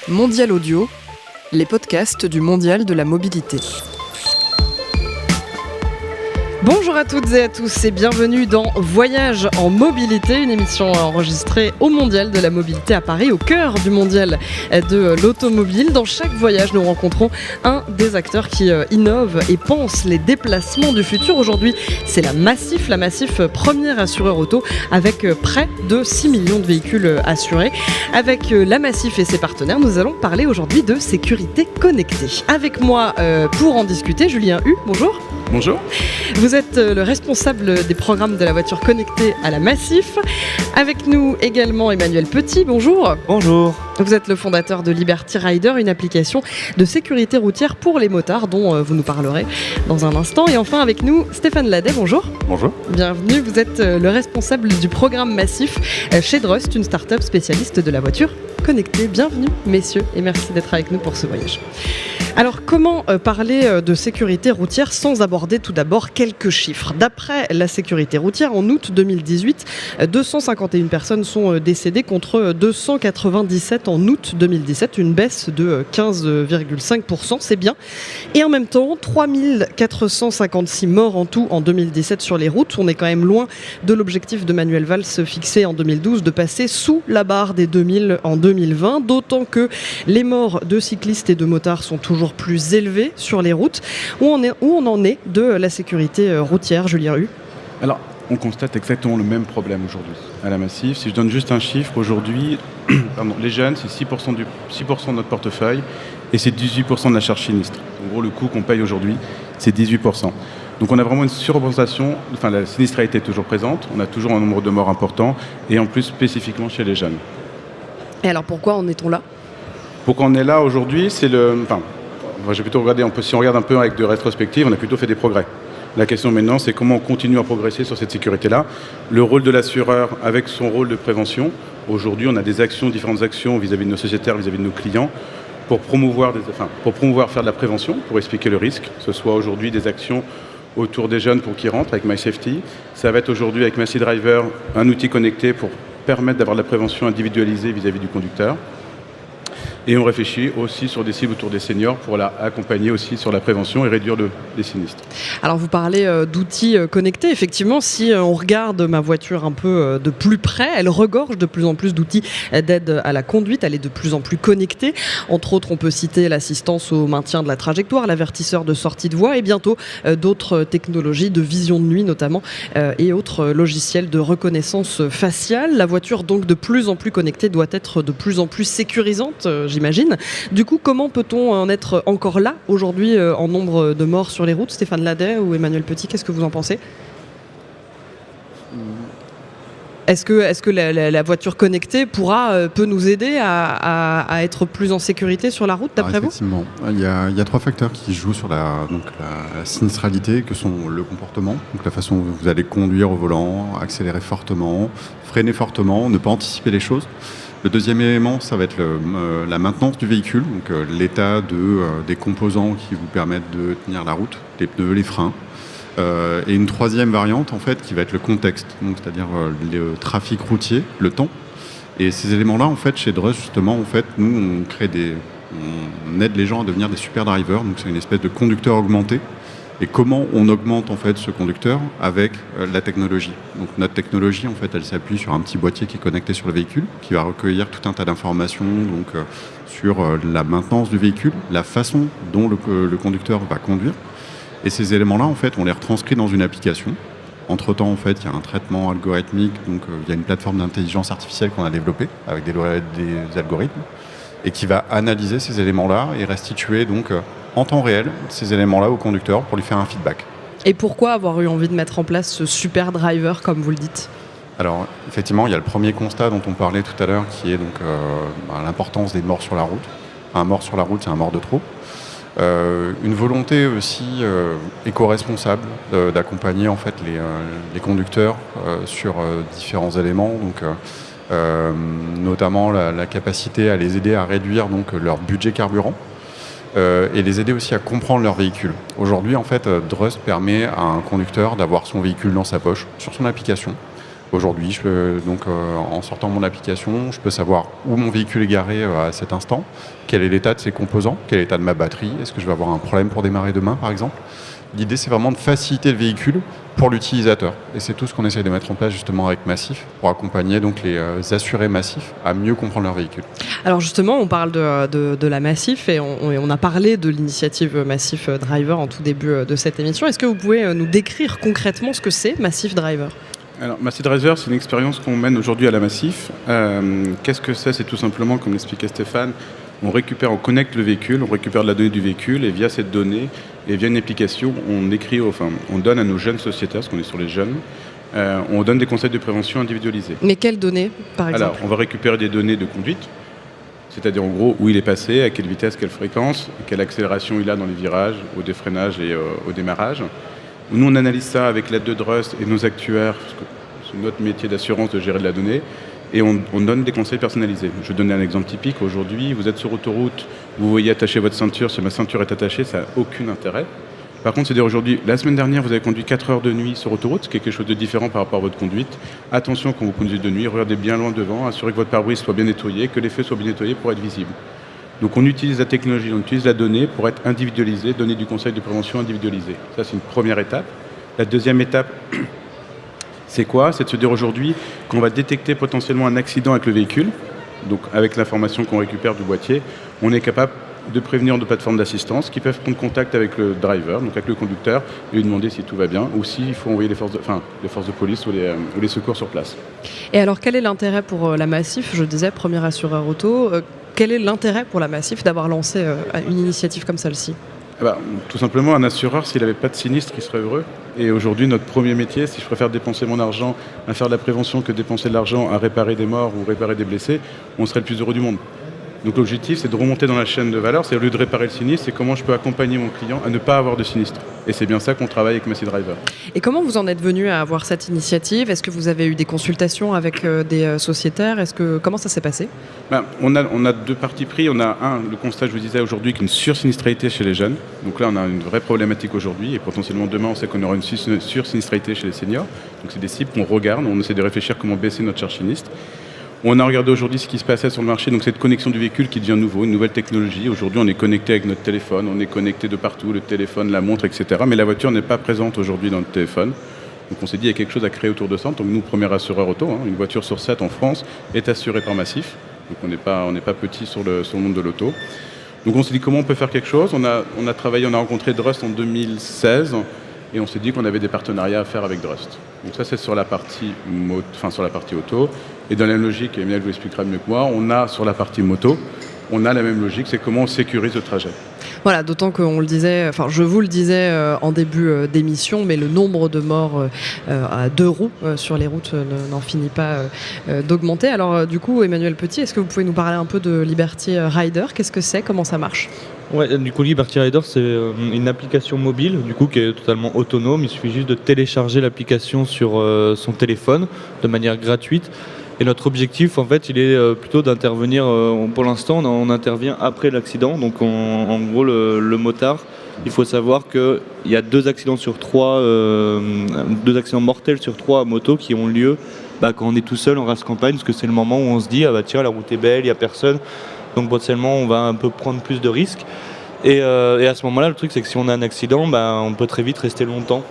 Mondial Audio, les podcasts du Mondial de la mobilité. Bonjour à toutes et à tous et bienvenue dans Voyage en mobilité, une émission enregistrée au Mondial de la mobilité à Paris, au cœur du Mondial de l'automobile. Dans chaque voyage, nous rencontrons un des acteurs qui innove et pense les déplacements du futur. Aujourd'hui, c'est la Massif, premier assureur auto avec près de 6 millions de véhicules assurés. Avec la Massif et ses partenaires, nous allons parler aujourd'hui de sécurité connectée. Avec moi pour en discuter, Julien Hu, bonjour. Bonjour. Vous êtes le responsable des programmes de la voiture connectée à la Massif. Avec nous également Emmanuel Petit, bonjour. Bonjour. Vous êtes le fondateur de Liberty Rider, une application de sécurité routière pour les motards dont vous nous parlerez dans un instant. Et enfin avec nous Stéphane Ladet, bonjour. Bonjour. Bienvenue, vous êtes le responsable du programme Massif chez Drust, une start-up spécialiste de la voiture connectée. Bienvenue messieurs et merci d'être avec nous pour ce voyage. Alors, comment parler de sécurité routière sans aborder tout d'abord quelques chiffres ? D'après la sécurité routière, en août 2018, 251 personnes sont décédées contre 297 en août 2017, une baisse de 15,5%, c'est bien. Et en même temps, 3456 morts en tout en 2017 sur les routes. On est quand même loin de l'objectif de Manuel Valls fixé en 2012 de passer sous la barre des 2000 en 2020, d'autant que les morts de cyclistes et de motards sont toujours plus élevés sur les routes. Où on en est de la sécurité routière, Julien Hu ? Alors, on constate exactement le même problème aujourd'hui à la Massif. Si je donne juste un chiffre, aujourd'hui, les jeunes, c'est 6% de notre portefeuille et c'est 18% de la charge sinistre. En gros, le coût qu'on paye aujourd'hui, c'est 18%. Donc on a vraiment une surreprésentation, enfin la sinistralité est toujours présente, on a toujours un nombre de morts important et en plus spécifiquement chez les jeunes. Et alors pourquoi en est-on là ? Pourquoi on est là aujourd'hui, c'est j'ai plutôt regardé si on regarde un peu avec de rétrospective, on a plutôt fait des progrès. La question maintenant, c'est comment on continue à progresser sur cette sécurité-là. Le rôle de l'assureur avec son rôle de prévention. Aujourd'hui, on a différentes actions vis-à-vis de nos sociétaires, vis-à-vis de nos clients, pour promouvoir faire de la prévention, pour expliquer le risque. Que ce soit aujourd'hui des actions autour des jeunes pour qu'ils rentrent avec MySafety. Ça va être aujourd'hui avec Massy Driver, un outil connecté pour permettre d'avoir de la prévention individualisée vis-à-vis du conducteur. Et on réfléchit aussi sur des cibles autour des seniors pour accompagner aussi sur la prévention et réduire les sinistres. Alors vous parlez d'outils connectés. Effectivement, si on regarde ma voiture un peu de plus près, elle regorge de plus en plus d'outils d'aide à la conduite. Elle est de plus en plus connectée. Entre autres, on peut citer l'assistance au maintien de la trajectoire, l'avertisseur de sortie de voie et bientôt d'autres technologies de vision de nuit notamment et autres logiciels de reconnaissance faciale. La voiture donc de plus en plus connectée doit être de plus en plus sécurisante, j'imagine. Du coup, comment peut-on en être encore là aujourd'hui en nombre de morts sur les routes ? Stéphane Ladet ou Emmanuel Petit, qu'est-ce que vous en pensez ? Est-ce que la voiture connectée peut nous aider à être plus en sécurité sur la route, d'après vous ? Effectivement. Il y a trois facteurs qui jouent sur la sinistralité, que sont le comportement, donc la façon dont vous allez conduire au volant, accélérer fortement, freiner fortement, ne pas anticiper les choses. Le deuxième élément, ça va être la maintenance du véhicule, donc l'état des composants qui vous permettent de tenir la route, les pneus, les freins. Et une troisième variante, en fait, qui va être le contexte, donc c'est-à-dire le trafic routier, le temps. Et ces éléments-là, en fait, chez Drust, justement, en fait, nous, on aide les gens à devenir des super drivers, donc c'est une espèce de conducteur augmenté. Et comment on augmente en fait ce conducteur avec la technologie. Donc notre technologie en fait elle s'appuie sur un petit boîtier qui est connecté sur le véhicule, qui va recueillir tout un tas d'informations sur la maintenance du véhicule, la façon dont le conducteur va conduire. Et ces éléments-là en fait on les retranscrit dans une application. Entre-temps en fait il y a un traitement algorithmique, donc il y a une plateforme d'intelligence artificielle qu'on a développée avec des algorithmes et qui va analyser ces éléments-là et restituer donc en temps réel ces éléments-là au conducteur pour lui faire un feedback. Et pourquoi avoir eu envie de mettre en place ce super driver, comme vous le dites ? Alors, effectivement, il y a le premier constat dont on parlait tout à l'heure, qui est donc l'importance des morts sur la route. Un mort sur la route, c'est un mort de trop. Une volonté aussi éco-responsable d'accompagner en fait les conducteurs sur différents éléments, donc notamment la capacité à les aider à réduire donc leur budget carburant. Et les aider aussi à comprendre leur véhicule. Aujourd'hui, en fait, Drust permet à un conducteur d'avoir son véhicule dans sa poche, sur son application, Aujourd'hui, en sortant mon application, je peux savoir où mon véhicule est garé à cet instant, quel est l'état de ses composants, quel est l'état de ma batterie, est-ce que je vais avoir un problème pour démarrer demain par exemple. L'idée, c'est vraiment de faciliter le véhicule pour l'utilisateur. Et c'est tout ce qu'on essaye de mettre en place justement avec Massif pour accompagner donc les assurés Massif à mieux comprendre leur véhicule. Alors justement, on parle de la Massif et on a parlé de l'initiative Massif Driver en tout début de cette émission. Est-ce que vous pouvez nous décrire concrètement ce que c'est Massif Driver ? Alors, Massif Driver, c'est une expérience qu'on mène aujourd'hui à la Massif. Qu'est-ce que c'est ? C'est tout simplement, comme l'expliquait Stéphane, on connecte le véhicule, on récupère de la donnée du véhicule et via cette donnée et via une application, on donne à nos jeunes sociétaires, parce qu'on est sur les jeunes, on donne des conseils de prévention individualisés. Mais quelles données, par exemple ? Alors, on va récupérer des données de conduite, c'est-à-dire en gros où il est passé, à quelle vitesse, quelle fréquence, quelle accélération il a dans les virages, au défreinage et au démarrage. Nous, on analyse ça avec l'aide de Drust et nos actuaires, parce que c'est notre métier d'assurance de gérer de la donnée, et on donne des conseils personnalisés. Je vais donner un exemple typique. Aujourd'hui, vous êtes sur autoroute, vous voyez attacher votre ceinture, si ma ceinture est attachée, ça n'a aucun intérêt. Par contre, c'est-à-dire aujourd'hui, la semaine dernière, vous avez conduit 4 heures de nuit sur autoroute, ce qui est quelque chose de différent par rapport à votre conduite. Attention quand vous conduisez de nuit, regardez bien loin devant, assurez que votre pare-brise soit bien nettoyé, que les feux soient bien nettoyés pour être visibles. Donc on utilise la technologie, on utilise la donnée pour être individualisé, donner du conseil de prévention individualisé. Ça, c'est une première étape. La deuxième étape, c'est quoi ? C'est de se dire aujourd'hui qu'on va détecter potentiellement un accident avec le véhicule. Donc avec l'information qu'on récupère du boîtier, on est capable de prévenir de plateformes d'assistance qui peuvent prendre contact avec le driver, donc avec le conducteur, et lui demander si tout va bien ou s'il faut envoyer les forces de police ou les secours sur place. Et alors quel est l'intérêt pour la Massif ? Je disais, premier assureur auto, quel est l'intérêt pour la Massif d'avoir lancé une initiative comme celle-ci ? Tout simplement, un assureur, s'il n'avait pas de sinistre, il serait heureux. Et aujourd'hui, notre premier métier, si je préfère dépenser mon argent à faire de la prévention que dépenser de l'argent à réparer des morts ou réparer des blessés, on serait le plus heureux du monde. Donc l'objectif, c'est de remonter dans la chaîne de valeur. C'est au lieu de réparer le sinistre, c'est comment je peux accompagner mon client à ne pas avoir de sinistre. Et c'est bien ça qu'on travaille avec Massif Driver. Et comment vous en êtes venu à avoir cette initiative ? Est-ce que vous avez eu des consultations avec des sociétaires ? Comment ça s'est passé ? On a deux partis pris. On a le constat, je vous disais aujourd'hui, qu'une sursinistralité chez les jeunes. Donc là, on a une vraie problématique aujourd'hui. Et potentiellement demain, on sait qu'on aura une sursinistralité chez les seniors. Donc c'est des cibles qu'on regarde. On essaie de réfléchir comment baisser notre charge sinistre. On a regardé aujourd'hui ce qui se passait sur le marché, donc cette connexion du véhicule qui devient nouveau, une nouvelle technologie. Aujourd'hui, on est connecté avec notre téléphone, on est connecté de partout, le téléphone, la montre, etc. Mais la voiture n'est pas présente aujourd'hui dans le téléphone. Donc on s'est dit, il y a quelque chose à créer autour de ça. Donc nous, premier assureur auto, une voiture sur 7 en France est assurée par Massif. Donc on n'est pas petit sur le monde de l'auto. Donc on s'est dit, comment on peut faire quelque chose ? On a rencontré Drust en 2016. Et on s'est dit qu'on avait des partenariats à faire avec Drust. Donc ça, c'est sur la partie auto. Et dans la même logique, et Emmanuel vous expliquera mieux que moi, on a sur la partie moto, on a la même logique, c'est comment on sécurise le trajet. Voilà, d'autant que je vous le disais en début d'émission, mais le nombre de morts à 2 roues sur les routes n'en finit pas d'augmenter. Alors du coup, Emmanuel Petit, est-ce que vous pouvez nous parler un peu de Liberty Rider ? Qu'est-ce que c'est ? Comment ça marche ? Ouais, du coup, Liberty Rider, c'est une application mobile, du coup, qui est totalement autonome. Il suffit juste de télécharger l'application sur son téléphone de manière gratuite. Et notre objectif, en fait, il est plutôt d'intervenir. Pour l'instant, on intervient après l'accident. Donc, en gros, le motard, il faut savoir qu'il y a 2 accidents mortels sur 3 à moto qui ont lieu quand on est tout seul en race campagne, parce que c'est le moment où on se dit, tiens, la route est belle, il n'y a personne. Donc potentiellement, on va un peu prendre plus de risques. Et à ce moment-là, le truc, c'est que si on a un accident, on peut très vite rester longtemps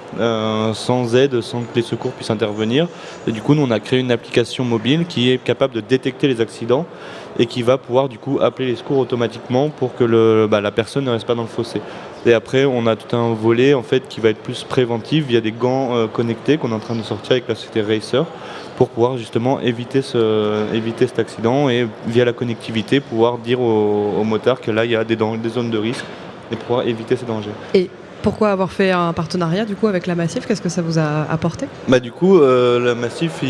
sans aide, sans que les secours puissent intervenir. Et du coup, nous, on a créé une application mobile qui est capable de détecter les accidents et qui va pouvoir du coup appeler les secours automatiquement pour que la personne ne reste pas dans le fossé. Et après, on a tout un volet en fait qui va être plus préventif via des gants connectés qu'on est en train de sortir avec la société Racer pour pouvoir justement éviter cet accident et via la connectivité pouvoir dire aux motards que là il y a des zones de risque et pouvoir éviter ces dangers. Et pourquoi avoir fait un partenariat du coup avec la Massif ? Qu'est-ce que ça vous a apporté ? Du coup, la Massif,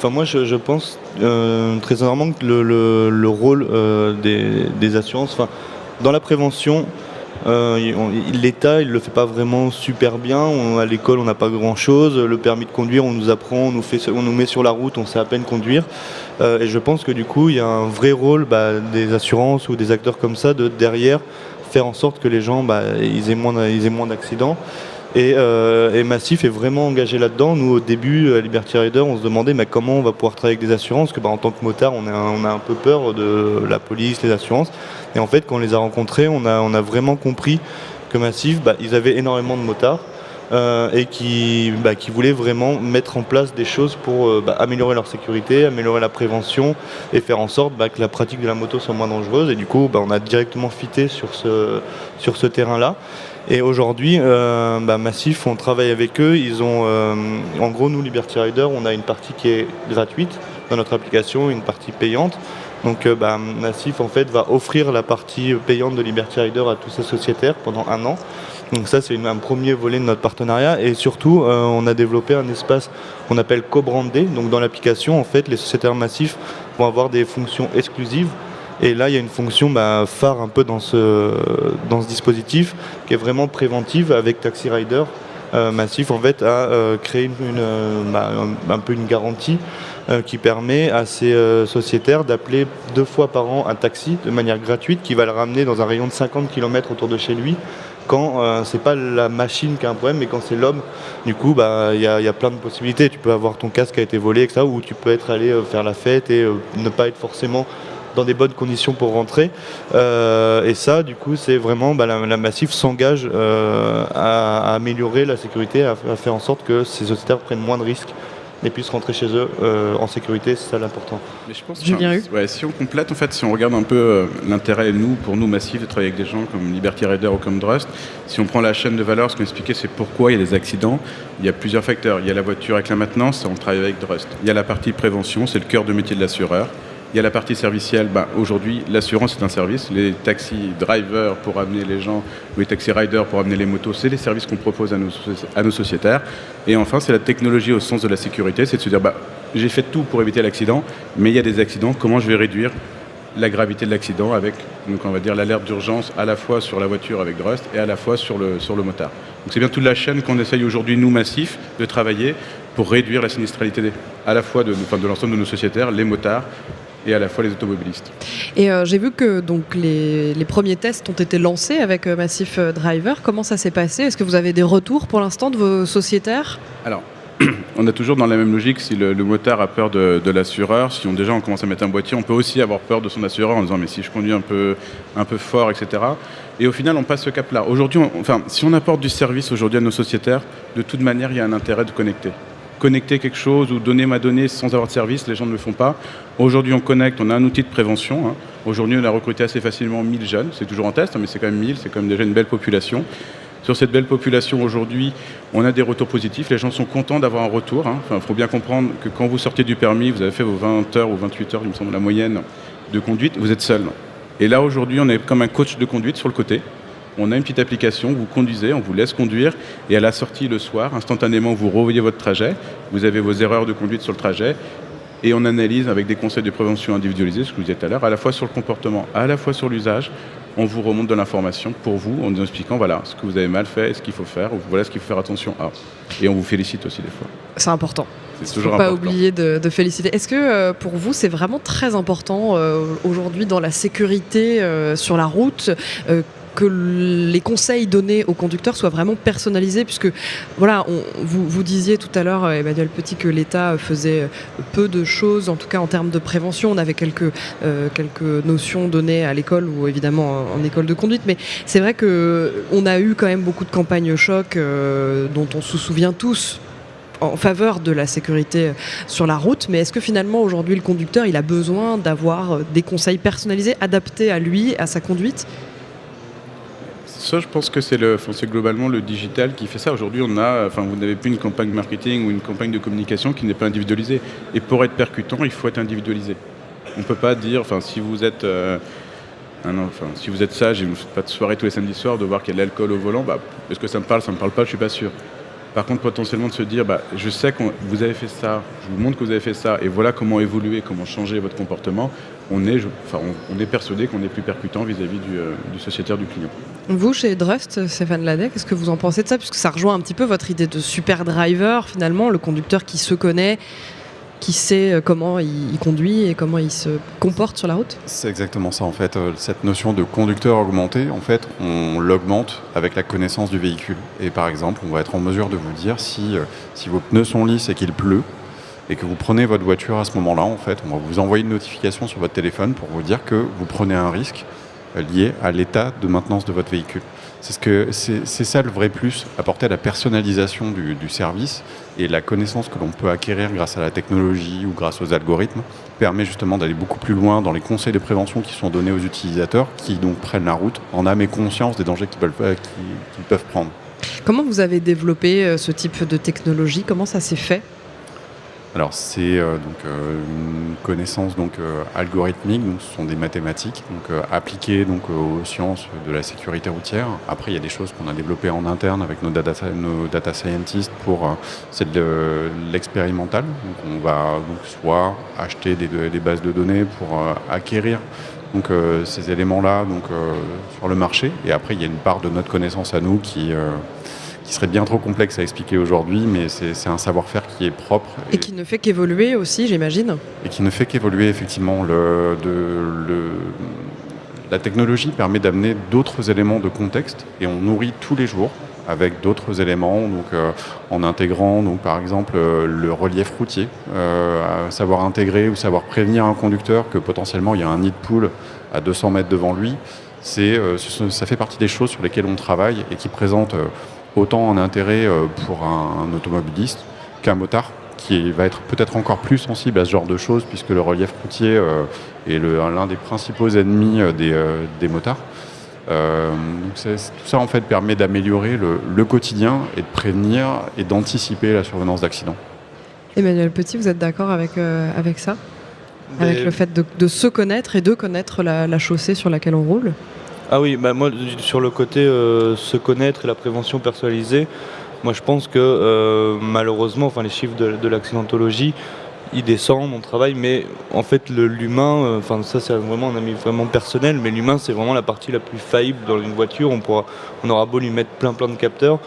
moi je pense très sincèrement que le rôle des assurances, dans la prévention, l'État il le fait pas vraiment super bien. À l'école on n'a pas grand chose, le permis de conduire on nous apprend, on nous met sur la route, on sait à peine conduire, et je pense que du coup il y a un vrai rôle des assurances ou des acteurs comme ça de derrière faire en sorte que les gens ils aient moins d'accidents. Et Massif est vraiment engagé là-dedans. Nous, au début, à Liberty Rider, on se demandait comment on va pouvoir travailler avec des assurances, parce que en tant que motard, on a un peu peur de la police, les assurances. Et en fait, quand on les a rencontrés, on a vraiment compris que Massif, ils avaient énormément de motards et qui voulaient vraiment mettre en place des choses pour améliorer leur sécurité, améliorer la prévention et faire en sorte que la pratique de la moto soit moins dangereuse. Et du coup, on a directement fité sur ce terrain-là. Et aujourd'hui, Massif, on travaille avec eux. Ils ont, en gros, nous, Liberty Rider, on a une partie qui est gratuite dans notre application, une partie payante. Donc Massif, en fait, va offrir la partie payante de Liberty Rider à tous ses sociétaires pendant 1 an. Donc ça, c'est un premier volet de notre partenariat. Et surtout, on a développé un espace qu'on appelle co-brandé. Donc dans l'application, en fait, les sociétaires Massif vont avoir des fonctions exclusives. Et là, il y a une fonction phare un peu dans ce dispositif qui est vraiment préventive avec Taxi Rider. Massif, en fait, a créé un peu une garantie qui permet à ces sociétaires d'appeler 2 fois par an un taxi de manière gratuite qui va le ramener dans un rayon de 50 km autour de chez lui quand c'est pas la machine qui a un problème mais quand c'est l'homme. Du coup, y a plein de possibilités. Tu peux avoir ton casque qui a été volé, etc., ou tu peux être allé faire la fête et ne pas être forcément dans des bonnes conditions pour rentrer. Et ça, du coup, c'est vraiment la Massif s'engage à améliorer la sécurité, à faire en sorte que ces sociétaires prennent moins de risques et puissent rentrer chez eux en sécurité, c'est ça l'important. Mais je pense si on complète, en fait, si on regarde un peu l'intérêt, pour nous, Massif, de travailler avec des gens comme Liberty Rider ou comme Drust, si on prend la chaîne de valeur, ce qu'on expliquait, c'est pourquoi il y a des accidents. Il y a plusieurs facteurs. Il y a la voiture avec la maintenance, on travaille avec Drust. Il y a la partie prévention, c'est le cœur de métier de l'assureur. Il y a la partie servicielle. Aujourd'hui, l'assurance est un service. Les taxi drivers pour amener les gens, ou les taxi riders pour amener les motos, c'est les services qu'on propose à nos sociétaires. Et enfin, c'est la technologie au sens de la sécurité. C'est de se dire, j'ai fait tout pour éviter l'accident, mais il y a des accidents. Comment je vais réduire la gravité de l'accident avec, donc on va dire, l'alerte d'urgence à la fois sur la voiture avec Drust et à la fois sur le motard. Donc c'est bien toute la chaîne qu'on essaye aujourd'hui, nous, Massif, de travailler pour réduire la sinistralité à la fois de l'ensemble de nos sociétaires, les motards, et à la fois les automobilistes. Et j'ai vu que donc, les premiers tests ont été lancés avec Massif Driver. Comment ça s'est passé ? Est-ce que vous avez des retours pour l'instant de vos sociétaires ? Alors, on est toujours dans la même logique. Si le motard a peur de l'assureur, si on commence à mettre un boîtier, on peut aussi avoir peur de son assureur en disant mais si je conduis un peu fort, etc. Et au final, on passe ce cap-là. Aujourd'hui, si on apporte du service aujourd'hui à nos sociétaires, de toute manière, il y a un intérêt de connecter quelque chose ou donner ma donnée sans avoir de service, les gens ne le font pas. Aujourd'hui, on connecte, on a un outil de prévention. Aujourd'hui, on a recruté assez facilement 1000 jeunes. C'est toujours en test, mais c'est quand même 1000, c'est quand même déjà une belle population. Sur cette belle population, aujourd'hui, on a des retours positifs. Les gens sont contents d'avoir un retour. Il faut bien comprendre que quand vous sortez du permis, vous avez fait vos 20 heures ou 28 heures, il me semble, la moyenne de conduite, vous êtes seul. Et là, aujourd'hui, on est comme un coach de conduite sur le côté. On a une petite application, vous conduisez, on vous laisse conduire et à la sortie le soir, instantanément, vous revoyez votre trajet, vous avez vos erreurs de conduite sur le trajet et on analyse avec des conseils de prévention individualisés, ce que vous disiez tout à l'heure, à la fois sur le comportement, à la fois sur l'usage. On vous remonte de l'information pour vous en nous expliquant voilà ce que vous avez mal fait, ce qu'il faut faire, ou voilà ce qu'il faut faire attention à. Et on vous félicite aussi des fois. C'est important. C'est toujours important. Faut pas oublier de féliciter. Est-ce que pour vous c'est vraiment très important aujourd'hui dans la sécurité sur la route que les conseils donnés aux conducteurs soient vraiment personnalisés, puisque voilà, vous disiez tout à l'heure, Emmanuel Petit, que l'État faisait peu de choses, en tout cas en termes de prévention. On avait quelques notions données à l'école ou évidemment en école de conduite, mais c'est vrai qu'on a eu quand même beaucoup de campagnes choc dont on se souvient tous en faveur de la sécurité sur la route, mais est-ce que finalement aujourd'hui le conducteur il a besoin d'avoir des conseils personnalisés, adaptés à lui, à sa conduite ? Ça, je pense que c'est globalement le digital qui fait ça. Aujourd'hui, vous n'avez plus une campagne marketing ou une campagne de communication qui n'est pas individualisée. Et pour être percutant, il faut être individualisé. On ne peut pas dire, si vous êtes sage et vous ne faites pas de soirée tous les samedis soirs, de voir qu'il y a de l'alcool au volant, est-ce que ça me parle pas, je ne suis pas sûr. Par contre, potentiellement de se dire, je sais que vous avez fait ça, je vous montre que vous avez fait ça, et voilà comment évoluer, comment changer votre comportement, on est persuadé qu'on est plus percutant vis-à-vis du sociétaire, du client. Vous, chez Drust, Stéphane Ladet, qu'est-ce que vous en pensez de ça ? Puisque ça rejoint un petit peu votre idée de super driver, finalement, le conducteur qui se connaît, qui sait comment il conduit et comment il se comporte sur la route? C'est exactement ça en fait. Cette notion de conducteur augmenté, en fait, on l'augmente avec la connaissance du véhicule. Et par exemple, on va être en mesure de vous dire si vos pneus sont lisses et qu'il pleut, et que vous prenez votre voiture à ce moment-là, en fait, on va vous envoyer une notification sur votre téléphone pour vous dire que vous prenez un risque lié à l'état de maintenance de votre véhicule. C'est ça le vrai plus, apporter à la personnalisation du service, et la connaissance que l'on peut acquérir grâce à la technologie ou grâce aux algorithmes permet justement d'aller beaucoup plus loin dans les conseils de prévention qui sont donnés aux utilisateurs qui donc prennent la route en âme et conscience des dangers qu'ils peuvent prendre. Comment vous avez développé ce type de technologie? Comment ça s'est fait? Alors c'est une connaissance algorithmique, donc ce sont des mathématiques appliquées aux sciences de la sécurité routière. Après il y a des choses qu'on a développées en interne avec nos data scientists pour c'est de l'expérimental. Donc on va soit acheter des bases de données pour acquérir ces éléments-là sur le marché, et après il y a une part de notre connaissance à nous qui serait bien trop complexe à expliquer aujourd'hui, mais c'est un savoir-faire qui est propre. Et qui ne fait qu'évoluer aussi, j'imagine. Et qui ne fait qu'évoluer, effectivement. La technologie permet d'amener d'autres éléments de contexte, et on nourrit tous les jours avec d'autres éléments, en intégrant par exemple le relief routier, savoir intégrer ou savoir prévenir un conducteur que potentiellement il y a un nid de poule à 200 mètres devant lui. Ça fait partie des choses sur lesquelles on travaille et qui présentent autant un intérêt pour un automobiliste qu'un motard, qui va être peut-être encore plus sensible à ce genre de choses, puisque le relief routier est l'un des principaux ennemis des motards. Tout ça en fait permet d'améliorer le quotidien et de prévenir et d'anticiper la survenance d'accidents. Emmanuel Petit, vous êtes d'accord avec ça? Avec le fait de se connaître et de connaître la chaussée sur laquelle on roule? Ah oui, moi sur le côté se connaître et la prévention personnalisée, moi je pense que malheureusement, les chiffres de l'accidentologie, ils descendent, on travaille, mais en fait l'humain, ça c'est vraiment un ami vraiment personnel, mais l'humain c'est vraiment la partie la plus faillible dans une voiture. On aura beau lui mettre plein de capteurs,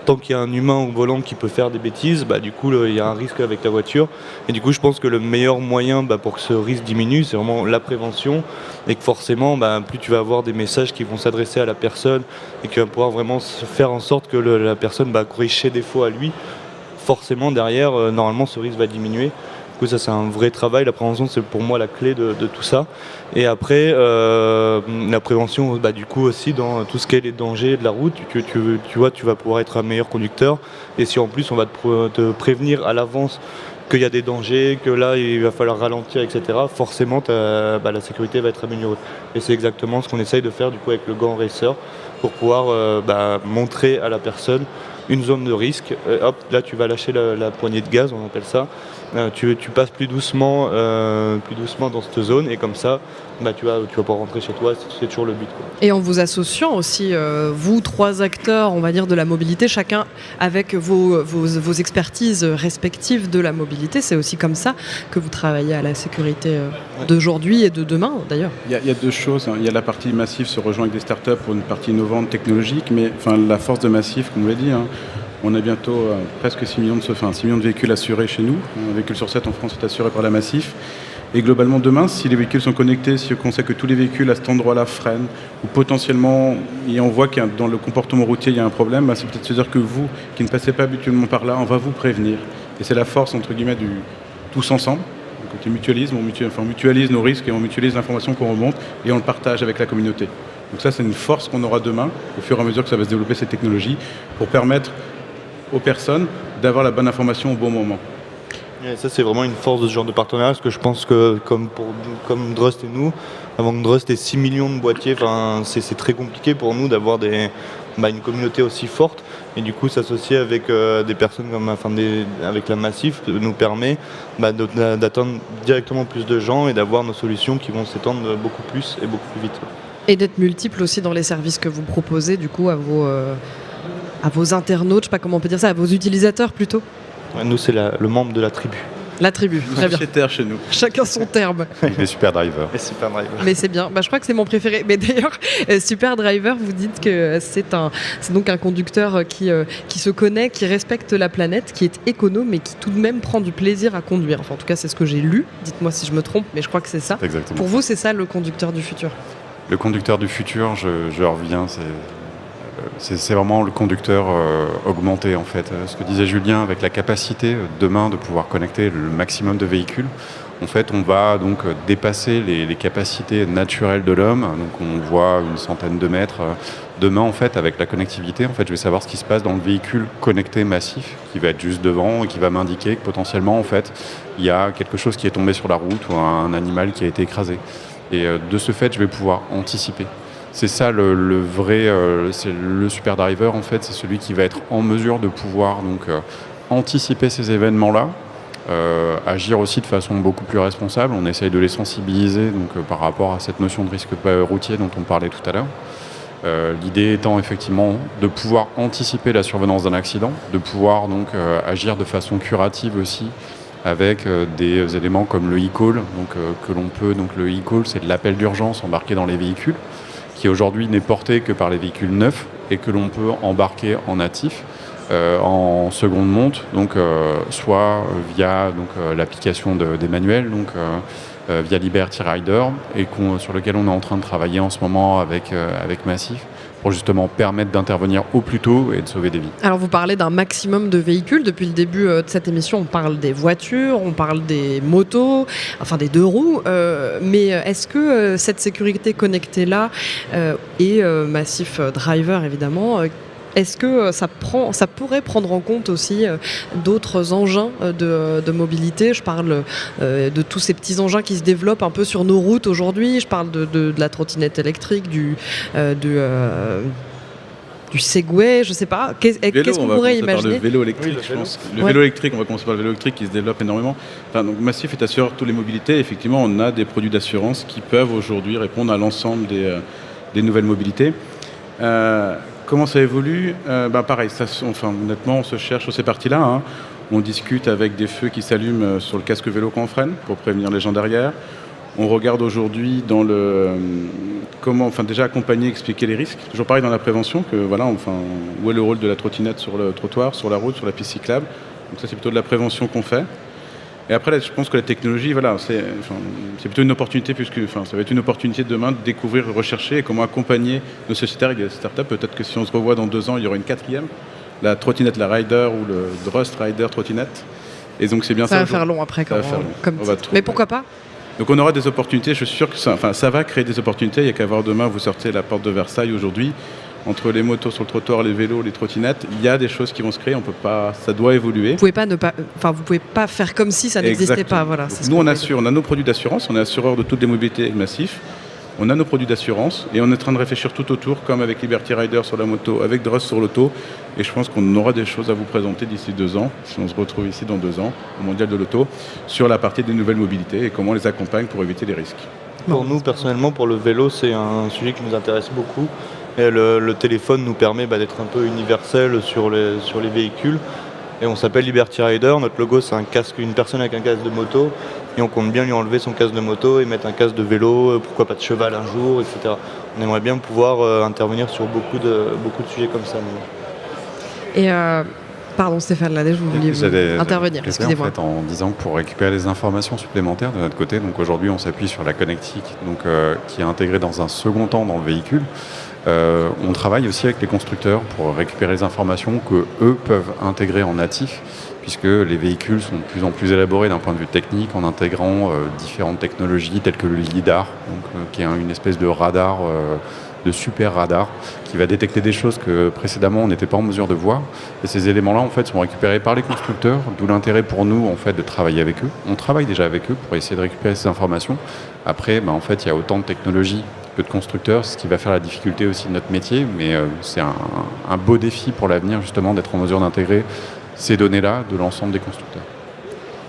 tant qu'il y a un humain au volant qui peut faire des bêtises, du coup il y a un risque avec la voiture. Et du coup je pense que le meilleur moyen pour que ce risque diminue, c'est vraiment la prévention, et que forcément plus tu vas avoir des messages qui vont s'adresser à la personne et qui va pouvoir vraiment faire en sorte que la personne corrige ses défauts à lui, forcément derrière normalement ce risque va diminuer. Du coup ça c'est un vrai travail, la prévention c'est pour moi la clé de tout ça. Et après la prévention du coup aussi dans tout ce qui est les dangers de la route, que tu vas pouvoir être un meilleur conducteur, et si en plus on va te prévenir à l'avance qu'il y a des dangers, que là il va falloir ralentir, etc., forcément la sécurité va être améliorée. Et c'est exactement ce qu'on essaye de faire du coup avec le gant racer, pour pouvoir montrer à la personne une zone de risque. Hop, là tu vas lâcher la poignée de gaz, on appelle ça. Tu passes plus doucement dans cette zone, et comme ça tu vas pouvoir rentrer chez toi. C'est toujours le but, quoi. Et en vous associant aussi, vous trois acteurs, on va dire, de la mobilité, chacun avec vos expertises respectives de la mobilité, c'est aussi comme ça que vous travaillez à la sécurité d'aujourd'hui et de demain d'ailleurs. Il y a deux choses, hein. Il y a la partie Massif se rejoint avec des startups pour une partie innovante technologique, mais la force de Massif, comme vous l'avez dit, on a bientôt presque 6 millions de véhicules assurés chez nous. Un véhicule sur 7 en France est assuré par la Massif. Et globalement, demain, si les véhicules sont connectés, si on sait que tous les véhicules à cet endroit-là freinent, ou potentiellement, et on voit que dans le comportement routier, il y a un problème, c'est peut-être se dire que vous, qui ne passez pas habituellement par là, on va vous prévenir. Et c'est la force, entre guillemets, du tous ensemble. Du côté mutualisme, on mutualise nos risques et on mutualise l'information qu'on remonte et on le partage avec la communauté. Donc ça, c'est une force qu'on aura demain, au fur et à mesure que ça va se développer, cette technologie, pour permettre aux personnes d'avoir la bonne information au bon moment. Et ça c'est vraiment une force de ce genre de partenariat, parce que je pense que comme Drust et nous, avant que Drust ait 6 millions de boîtiers, c'est très compliqué pour nous d'avoir une communauté aussi forte, et du coup s'associer avec des personnes avec la Massif nous permet d'atteindre directement plus de gens et d'avoir nos solutions qui vont s'étendre beaucoup plus et beaucoup plus vite. Et d'être multiple aussi dans les services que vous proposez du coup à vos internautes, je sais pas comment on peut dire ça, à vos utilisateurs plutôt. Nous c'est le membre de la tribu. La tribu, très bien. Sociétaire chez nous. Chacun son terme. Les super drivers. Et super driver. Mais c'est bien. Je crois que c'est mon préféré. Mais d'ailleurs, Super Driver, vous dites que c'est donc un conducteur qui se connaît, qui respecte la planète, qui est économe et qui tout de même prend du plaisir à conduire. Enfin, en tout cas, c'est ce que j'ai lu. Dites-moi si je me trompe, mais je crois que c'est ça. Exactement. Pour vous, c'est ça le conducteur du futur? Le conducteur du futur, je reviens, c'est vraiment le conducteur augmenté en fait. Ce que disait Julien, avec la capacité demain de pouvoir connecter le maximum de véhicules, en fait on va donc dépasser les capacités naturelles de l'homme. Donc on voit une centaine de mètres. Demain en fait avec la connectivité, en fait je vais savoir ce qui se passe dans le véhicule connecté massif qui va être juste devant et qui va m'indiquer que potentiellement en fait il y a quelque chose qui est tombé sur la route ou un animal qui a été écrasé. Et de ce fait je vais pouvoir anticiper. C'est ça le vrai, c'est le super driver en fait, c'est celui qui va être en mesure de pouvoir donc anticiper ces événements-là, agir aussi de façon beaucoup plus responsable. On essaye de les sensibiliser donc par rapport à cette notion de risque routier dont on parlait tout à l'heure. L'idée étant effectivement de pouvoir anticiper la survenance d'un accident, de pouvoir donc agir de façon curative aussi avec des éléments comme le e-call, donc que l'on peut donc le e-call c'est de l'appel d'urgence embarqué dans les véhicules, qui aujourd'hui n'est porté que par les véhicules neufs et que l'on peut embarquer en natif, en seconde monte, donc soit via l'application des manuels, donc via Liberty Rider, et sur lequel on est en train de travailler en ce moment avec Massif, pour justement permettre d'intervenir au plus tôt et de sauver des vies. Alors vous parlez d'un maximum de véhicules. Depuis le début de cette émission, on parle des voitures, on parle des motos, enfin des deux roues. Mais est-ce que cette sécurité connectée-là et Massif Driver, évidemment, est-ce que ça pourrait prendre en compte aussi d'autres engins de mobilité? Je parle de tous ces petits engins qui se développent un peu sur nos routes aujourd'hui. Je parle de la trottinette électrique, du Segway, je sais pas. Qu'est-ce qu'on pourrait imaginer? Le vélo électrique, Oui, je pense. Le vélo électrique, on va commencer par le vélo électrique qui se développe énormément. Enfin, donc Massif est assureur de toutes les mobilités. Effectivement, on a des produits d'assurance qui peuvent aujourd'hui répondre à l'ensemble des nouvelles mobilités. Comment ça évolue? Pareil, honnêtement, on se cherche sur ces parties-là. Hein. On discute avec des feux qui s'allument sur le casque vélo quand on freine pour prévenir les gens derrière. On regarde aujourd'hui dans comment déjà accompagner, expliquer les risques. Toujours pareil dans la prévention, où est le rôle de la trottinette sur le trottoir, sur la route, sur la piste cyclable. Donc ça, c'est plutôt de la prévention qu'on fait. Et après, là, je pense que la technologie, c'est plutôt une opportunité, ça va être une opportunité de demain de découvrir, rechercher et comment accompagner nos sociétaires et les startups. Peut-être que si on se revoit dans 2 ans, il y aura une 4e, la trottinette, la Rider ou le Drust Rider trottinette. Et donc c'est bien ça. Ça va faire long après, comme titre. Mais pourquoi pas? Donc on aura des opportunités. Je suis sûr que ça va créer des opportunités. Il n'y a qu'à voir demain, vous sortez la porte de Versailles aujourd'hui. Entre les motos sur le trottoir, les vélos, les trottinettes, il y a des choses qui vont se créer. Ça doit évoluer. Vous pouvez pas faire comme si ça n'existait pas. Voilà. Nous, on a nos produits d'assurance. On est assureur de toutes les mobilités Massif. On a nos produits d'assurance et on est en train de réfléchir tout autour, comme avec Liberty Rider sur la moto, avec Drust sur l'auto. Et je pense qu'on aura des choses à vous présenter d'ici 2 ans, si on se retrouve ici dans 2 ans, au Mondial de l'Auto, sur la partie des nouvelles mobilités et comment on les accompagne pour éviter les risques. Pour nous, personnellement, pour le vélo, c'est un sujet qui nous intéresse beaucoup. Et le téléphone nous permet d'être un peu universel sur les véhicules. Et on s'appelle Liberty Rider. Notre logo, c'est une personne avec un casque de moto. Et on compte bien lui enlever son casque de moto et mettre un casque de vélo, pourquoi pas de cheval un jour, etc. On aimerait bien pouvoir intervenir sur beaucoup de sujets comme ça. Et pardon Stéphane, là, vous vouliez intervenir, excusez-moi. En fait, en disant que pour récupérer des informations supplémentaires de notre côté, donc aujourd'hui on s'appuie sur la connectique qui est intégrée dans un second temps dans le véhicule. On travaille aussi avec les constructeurs pour récupérer les informations qu'eux peuvent intégrer en natif, puisque les véhicules sont de plus en plus élaborés d'un point de vue technique en intégrant différentes technologies telles que le LIDAR, qui est une espèce de radar, de super radar, qui va détecter des choses que précédemment on n'était pas en mesure de voir. Et ces éléments-là en fait sont récupérés par les constructeurs, d'où l'intérêt pour nous en fait de travailler avec eux. On travaille déjà avec eux pour essayer de récupérer ces informations. Après, en fait, il y a autant de technologies que de constructeurs, ce qui va faire la difficulté aussi de notre métier, mais c'est un beau défi pour l'avenir justement d'être en mesure d'intégrer ces données-là de l'ensemble des constructeurs.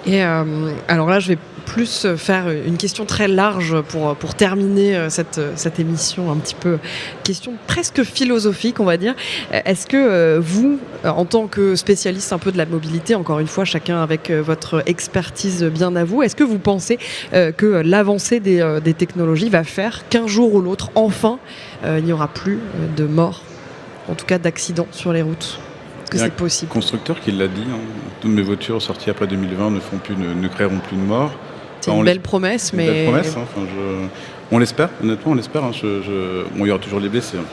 Et alors là, je vais plus faire une question très large pour terminer cette émission, un petit peu question presque philosophique, on va dire. Est-ce que vous, en tant que spécialiste un peu de la mobilité, encore une fois, chacun avec votre expertise bien à vous, est-ce que vous pensez que l'avancée des technologies va faire qu'un jour ou l'autre, enfin, il n'y aura plus de morts, en tout cas d'accidents sur les routes ? Est-ce que c'est possible ? Il y a un constructeur qui l'a dit, hein, toutes mes voitures sorties après 2020 ne créeront plus de morts. C'est une belle promesse, mais... Une belle promesse, hein, on l'espère, honnêtement, on l'espère. Hein, bon, il y aura toujours les blessés. Hein,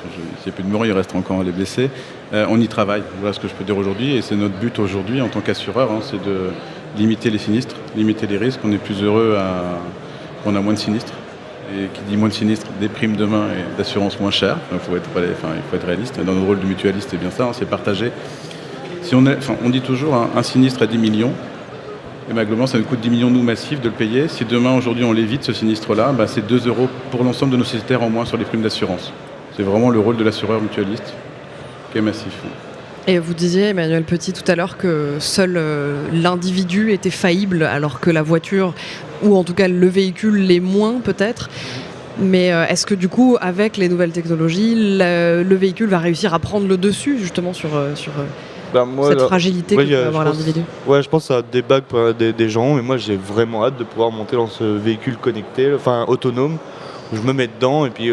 s'il n'y a plus de morts, il reste encore les blessés. On y travaille, voilà ce que je peux dire aujourd'hui. Et c'est notre but aujourd'hui, en tant qu'assureur, hein, c'est de limiter les sinistres, limiter les risques. On est plus heureux qu'on a moins de sinistres. Et qui dit moins de sinistres, des primes demain et d'assurance moins chères. Il faut être réaliste. Dans notre rôle de mutualiste, c'est bien ça, hein, c'est partager. On dit toujours un sinistre à 10 millions. Et globalement, ça nous coûte 10 millions, nous, massifs, de le payer. Si demain, aujourd'hui, on l'évite, ce sinistre-là, c'est 2 € pour l'ensemble de nos sociétaires en moins sur les primes d'assurance. C'est vraiment le rôle de l'assureur mutualiste qui est massif. Et vous disiez, Emmanuel Petit, tout à l'heure que seul l'individu était faillible, alors que la voiture, ou en tout cas le véhicule, l'est moins peut-être. Mais est-ce que du coup, avec les nouvelles technologies, le véhicule va réussir à prendre le dessus justement sur cette fragilité que peut avoir l'individu ? Ouais, je pense que ça débague des gens, mais moi j'ai vraiment hâte de pouvoir monter dans ce véhicule connecté, autonome, où je me mets dedans et puis...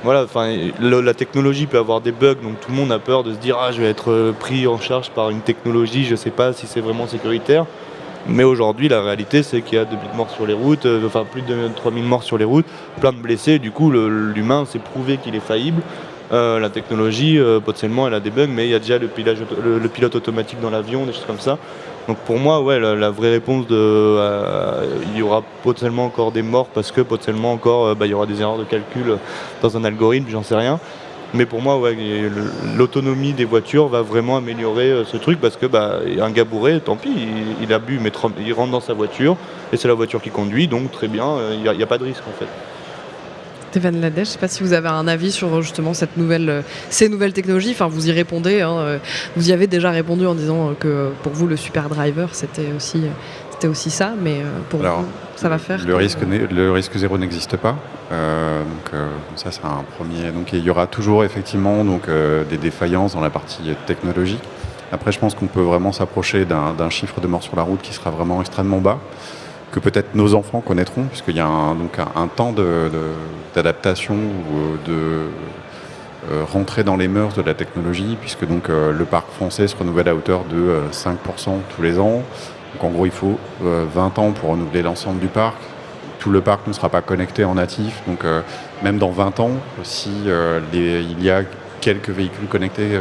la technologie peut avoir des bugs, donc tout le monde a peur de se dire je vais être pris en charge par une technologie, je ne sais pas si c'est vraiment sécuritaire. Mais aujourd'hui, la réalité, c'est qu'il y a 2000 morts sur les routes, plus de 3000 morts sur les routes, plein de blessés. Du coup, l'humain s'est prouvé qu'il est faillible. La technologie, potentiellement, elle a des bugs, mais il y a déjà le pilote automatique dans l'avion, des choses comme ça. Donc pour moi, la vraie réponse, il y aura potentiellement encore des morts parce que potentiellement encore, il y aura des erreurs de calcul dans un algorithme, j'en sais rien. Mais pour moi, l'autonomie des voitures va vraiment améliorer ce truc parce que un gars bourré, tant pis, il a bu, mais il rentre dans sa voiture et c'est la voiture qui conduit, donc très bien, il n'y a pas de risque en fait. Stéphane Ladèche, je ne sais pas si vous avez un avis sur justement ces nouvelles technologies. Enfin, vous y répondez. Vous y avez déjà répondu en disant que pour vous, le super driver, c'était aussi ça. Mais pour vous, ça va faire... Le risque zéro n'existe pas. Ça, c'est un premier. Donc, il y aura toujours effectivement des défaillances dans la partie technologie. Après, je pense qu'on peut vraiment s'approcher d'un chiffre de morts sur la route qui sera vraiment extrêmement bas, que peut-être nos enfants connaîtront, puisqu'il y a un temps d'adaptation ou de rentrer dans les mœurs de la technologie, puisque le parc français se renouvelle à hauteur de 5% tous les ans. Donc en gros, il faut 20 ans pour renouveler l'ensemble du parc. Tout le parc ne sera pas connecté en natif, donc même dans 20 ans, si il y a quelques véhicules connectés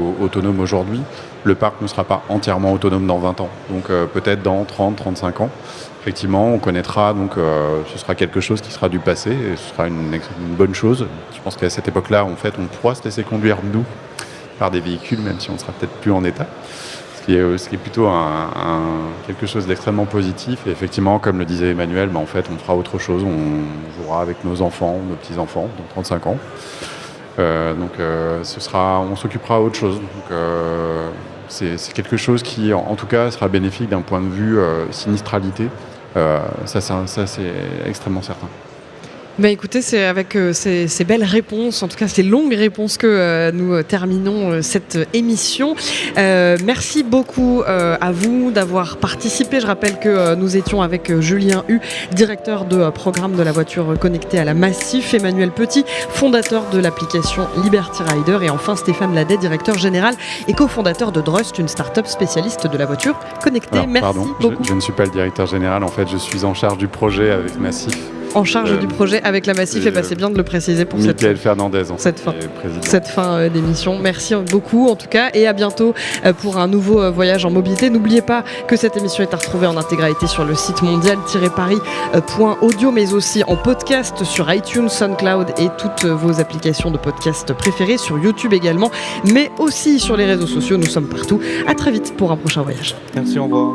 ou autonomes aujourd'hui, le parc ne sera pas entièrement autonome dans 20 ans. Donc peut-être dans 30-35 ans, effectivement, on connaîtra, ce sera quelque chose qui sera du passé, et ce sera une bonne chose. Je pense qu'à cette époque-là, en fait, on pourra se laisser conduire, nous, par des véhicules, même si on ne sera peut-être plus en état. Ce qui est plutôt quelque chose d'extrêmement positif. Et effectivement, comme le disait Emmanuel, en fait, on fera autre chose. On jouera avec nos enfants, nos petits-enfants, dans 35 ans. On s'occupera autre chose. C'est quelque chose qui, en tout cas, sera bénéfique d'un point de vue sinistralité. Ça, c'est extrêmement certain. Écoutez, c'est avec ces belles réponses, en tout cas ces longues réponses que nous terminons cette émission. Merci beaucoup à vous d'avoir participé. Je rappelle que nous étions avec Julien Hu, directeur de programme de la voiture connectée à la Massif, Emmanuel Petit, fondateur de l'application Liberty Rider, et enfin Stéphane Ladèche, directeur général et cofondateur de Drust, une start-up spécialiste de la voiture connectée. Merci beaucoup. Je ne suis pas le directeur général, en fait je suis en charge du projet avec Massif. En charge du projet avec la Massif, c'est bien de le préciser pour Michael Fernandez, cette fin d'émission. Merci beaucoup en tout cas, et à bientôt pour un nouveau voyage en mobilité. N'oubliez pas que cette émission est à retrouver en intégralité sur le site mondial-paris.audio, mais aussi en podcast sur iTunes, SoundCloud et toutes vos applications de podcast préférées, sur YouTube également, mais aussi sur les réseaux sociaux. Nous sommes partout. À très vite pour un prochain voyage. Merci, au revoir.